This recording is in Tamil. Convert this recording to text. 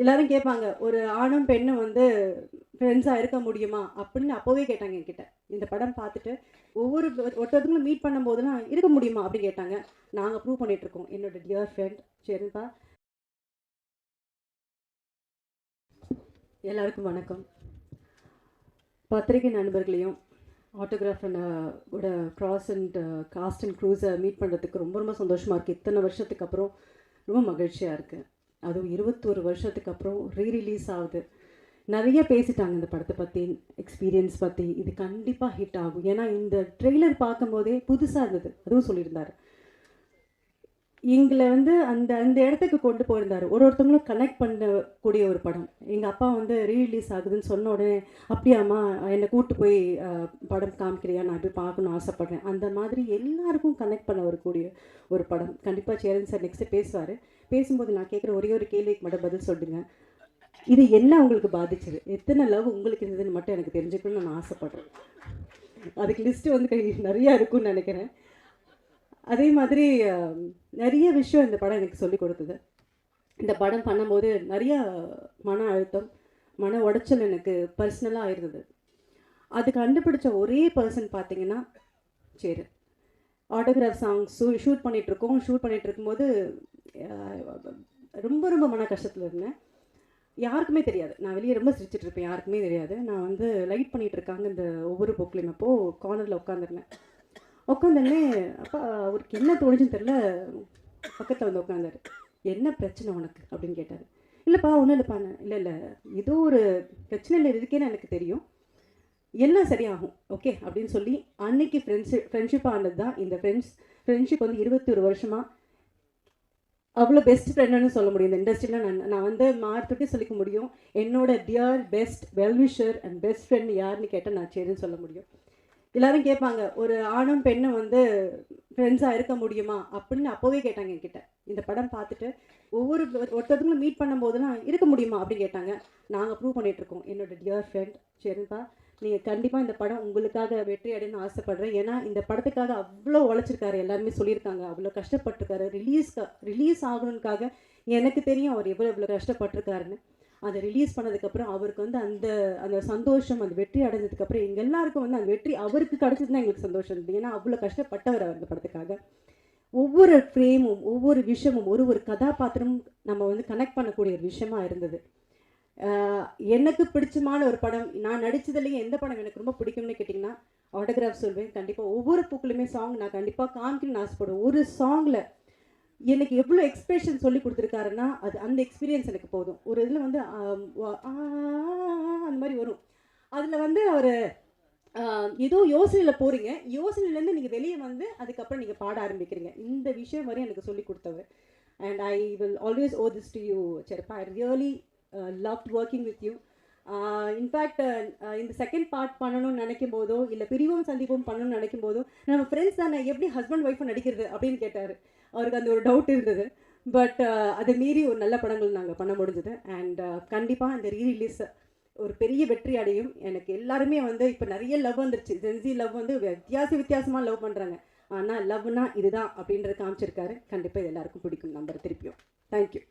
எல்லாரும் கேட்பாங்க, ஒரு ஆணும் பெண்ணும் வந்து ஃப்ரெண்ட்ஸாக இருக்க முடியுமா அப்படின்னு அப்போவே கேட்டாங்க என்கிட்ட. இந்த படம் பார்த்துட்டு ஒருத்தருக்கும் மீட் பண்ணும்போதெல்லாம் இருக்க முடியுமா அப்படின்னு கேட்டாங்க. நாங்கள் ப்ரூவ் பண்ணிகிட்ருக்கோம். என்னோட டியர் ஃப்ரெண்ட் சரிப்பா. எல்லாருக்கும் வணக்கம். பத்திரிகை நண்பர்களையும் ஆட்டோகிராஃப் ஓட கிராஸ் அண்ட் காஸ்ட் அண்ட் க்ரூஸை மீட் பண்ணுறதுக்கு ரொம்ப ரொம்ப சந்தோஷமாக இருக்குது. இத்தனை வருஷத்துக்கு அப்புறம் ரொம்ப மகிழ்ச்சியாக இருக்குது. அதுவும் 21 வருஷத்துக்கு அப்புறம் ரீரிலீஸ் ஆகுது. நிறைய பேசிட்டாங்க இந்த படத்தை பற்றி, எக்ஸ்பீரியன்ஸ் பற்றி. இது கண்டிப்பாக ஹிட் ஆகும். ஏன்னா இந்த ட்ரெய்லர் பார்க்கும்போதே புதுசாக இருந்தது. அதுவும் சொல்லியிருந்தார். எங்களை வந்து அந்த அந்த இடத்துக்கு கொண்டு போயிருந்தார். ஒருத்தவங்களும் கனெக்ட் பண்ணக்கூடிய ஒரு படம். எங்கள் அப்பா வந்து ரீரிலீஸ் ஆகுதுன்னு சொன்ன உடனே, அப்படியாம்மா என்னை கூப்பிட்டு போய் படம் காமிக்கிறியா, நான் போய் பார்க்கணுன்னு ஆசைப்பட்றேன். அந்த மாதிரி எல்லாருக்கும் கனெக்ட் பண்ண வரக்கூடிய ஒரு படம். கண்டிப்பாக சேரன் சார் நெக்ஸ்ட்டு பேசுவார். பேசும்போது நான் கேட்குற ஒரே ஒரு கேள்விக்கு மட்டும் பதில் சொல்லுங்க. இது என்ன உங்களுக்கு பாதிச்சது, எத்தனை லவ் உங்களுக்கு இருந்ததுன்னு மட்டும் எனக்கு தெரிஞ்சுக்கணும்னு நான் ஆசைப்பட்றேன். அதுக்கு லிஸ்ட்டு வந்து நிறையா இருக்குன்னு நினைக்கிறேன். அதே மாதிரி நிறைய விஷயம் இந்த படம் எனக்கு சொல்லி கொடுத்தது. இந்த படம் பண்ணும்போது நிறையா மன அழுத்தம், மன உடைச்சல் எனக்கு பர்சனலாக இருந்தது. அது கண்டுபிடிச்ச ஒரே பர்சன் பார்த்தீங்கன்னா சரி. ஆட்டோகிராஃப் சாங்ஸ் ஷூட் பண்ணிகிட்ருக்கோம். ஷூட் பண்ணிகிட்டு இருக்கும்போது ரொம்ப ரொம்ப மன கஷ்டத்தில் இருந்தேன். யாருக்குமே தெரியாது. நான் வெளியே ரொம்ப சிரிச்சிட்ருப்பேன், யாருக்குமே தெரியாது. நான் வந்து லைட் பண்ணிகிட்டு இருக்காங்க இந்த ஒவ்வொரு புக்லையும். அப்போது கார்னரில் உட்காந்துருந்தேன். உட்காந்தோடனே அப்பா அவருக்கு என்ன தோணுச்சுன்னு தெரில, பக்கத்தில் வந்து உட்காந்தாரு. என்ன பிரச்சனை உனக்கு அப்படின்னு கேட்டார். இல்லைப்பா ஒன்றும் இல்லைப்பா. இல்லை ஏதோ ஒரு பிரச்சனையில் இருக்கேன்னு எனக்கு தெரியும், எல்லாம் சரியாகும் ஓகே அப்படின்னு சொல்லி அன்னைக்கு ஃப்ரெண்ட்ஷிப் ஆனது தான் இந்த ஃப்ரெண்ட்ஷிப் வந்து 21 வருஷமாக அவ்வளோ பெஸ்ட் ஃப்ரெண்டுன்னு சொல்ல முடியும். இந்த இண்டஸ்ட்ரியில் நான் வந்து மார்த்தட்டி சொல்லிக்க முடியும். என்னோட dear best well-wisher and best friend யாருன்னு கேட்டால் நான் சரின்னு சொல்ல முடியும். எல்லாரும் கேட்பாங்க, ஒரு ஆணும் பெண்ணும் வந்து ஃப்ரெண்ட்ஸாக இருக்க முடியுமா அப்படின்னு அப்போவே கேட்டாங்க என்கிட்ட. இந்த படம் பார்த்துட்டு ஒருத்தருக்கும் மீட் பண்ணும்போதெல்லாம் இருக்க முடியுமா அப்படின்னு கேட்டாங்க. நாங்கள் ப்ரூவ் பண்ணிகிட்ருக்கோம். என்னோட டியர் ஃப்ரெண்ட் சரிப்பா, நீங்கள் கண்டிப்பாக இந்த படம் உங்களுக்காக வெற்றி அடையணும்னு ஆசைப்பட்றேன். ஏன்னா இந்த படத்துக்காக அவ்வளோ உழைச்சிருக்காரு, எல்லாருமே சொல்லியிருக்காங்க. அவ்வளோ கஷ்டப்பட்டிருக்காரு. ரிலீஸ் ஆகணுன்னுக்காக எனக்கு தெரியும் அவர் எவ்வளோ கஷ்டப்பட்டிருக்காருன்னு. அதை ரிலீஸ் பண்ணதுக்கப்புறம் அவருக்கு வந்து அந்த அந்த சந்தோஷம், அந்த வெற்றி அடைஞ்சதுக்கப்புறம் எங்கள் எல்லாருக்கும் வந்து அந்த வெற்றி அவருக்கு கிடச்சதுன்னா எங்களுக்கு சந்தோஷம் இருந்தது. ஏன்னா அவ்வளோ கஷ்டப்பட்டவர் அவர் அந்த படத்துக்காக. ஒவ்வொரு ஃப்ரேமும் ஒவ்வொரு விஷயமும் ஒரு கதாபாத்திரமும் நம்ம வந்து கனெக்ட் பண்ணக்கூடிய ஒரு விஷயமா இருந்தது. எனக்கு பிடிச்சமான ஒரு படம், நான் நடித்ததுலேயே எந்த படம் எனக்கு ரொம்ப பிடிக்கும்னு கேட்டிங்கன்னா ஆட்டோகிராஃப் சொல்வேன். கண்டிப்பாக ஒவ்வொரு பூக்களுமே சாங் நான் கண்டிப்பாக காமிக்கணும்னு ஆசைப்படுவேன். ஒரு சாங்கில் எனக்கு எவ்வளோ எக்ஸ்பிரஷன் சொல்லி கொடுத்துருக்காருன்னா அது அந்த எக்ஸ்பீரியன்ஸ் எனக்கு போதும். ஒரு இதில் வந்து அந்த மாதிரி வரும். அதில் வந்து அவர் ஏதோ யோசனையில் போகிறீங்க, யோசனையிலேருந்து நீங்கள் வெளியே வந்து அதுக்கப்புறம் நீங்கள் பாட ஆரம்பிக்கிறீங்க. இந்த விஷயம் வரையும் எனக்கு சொல்லி கொடுத்தவர். And I will always owe this to you சரிப்பா. I really loved working with you. In fact இந்த செகண்ட் பார்ட் பண்ணணும்னு நினைக்கும் போதோ இல்லை பிரிவும் சந்திப்பும் பண்ணணும்னு நினைக்கும் போதோ நம்ம ஃப்ரெண்ட்ஸ் தானே எப்படி ஹஸ்பண்ட் ஒய்ஃபும் நடிக்கிறது அப்படின்னு கேட்டார். அவருக்கு அந்த ஒரு டவுட் இருந்தது. பட் அதை மீறி ஒரு நல்ல படங்கள் நாங்கள் பண்ண முடிஞ்சது. அண்ட் கண்டிப்பாக இந்த ரீரிலீஸ் ஒரு பெரிய வெற்றி அடையும். எனக்கு எல்லாருமே வந்து இப்போ நிறைய லவ் வந்துருச்சு. ஜென்சி லவ் வந்து வித்தியாசமாக லவ் பண்ணுறாங்க. ஆனால் லவ்னா இதுதான் அப்படின்றத காமிச்சிருக்காரு. கண்டிப்பாக இது எல்லாருக்கும் பிடிக்கும் நம்பர் திருப்பியும். தேங்க்யூ.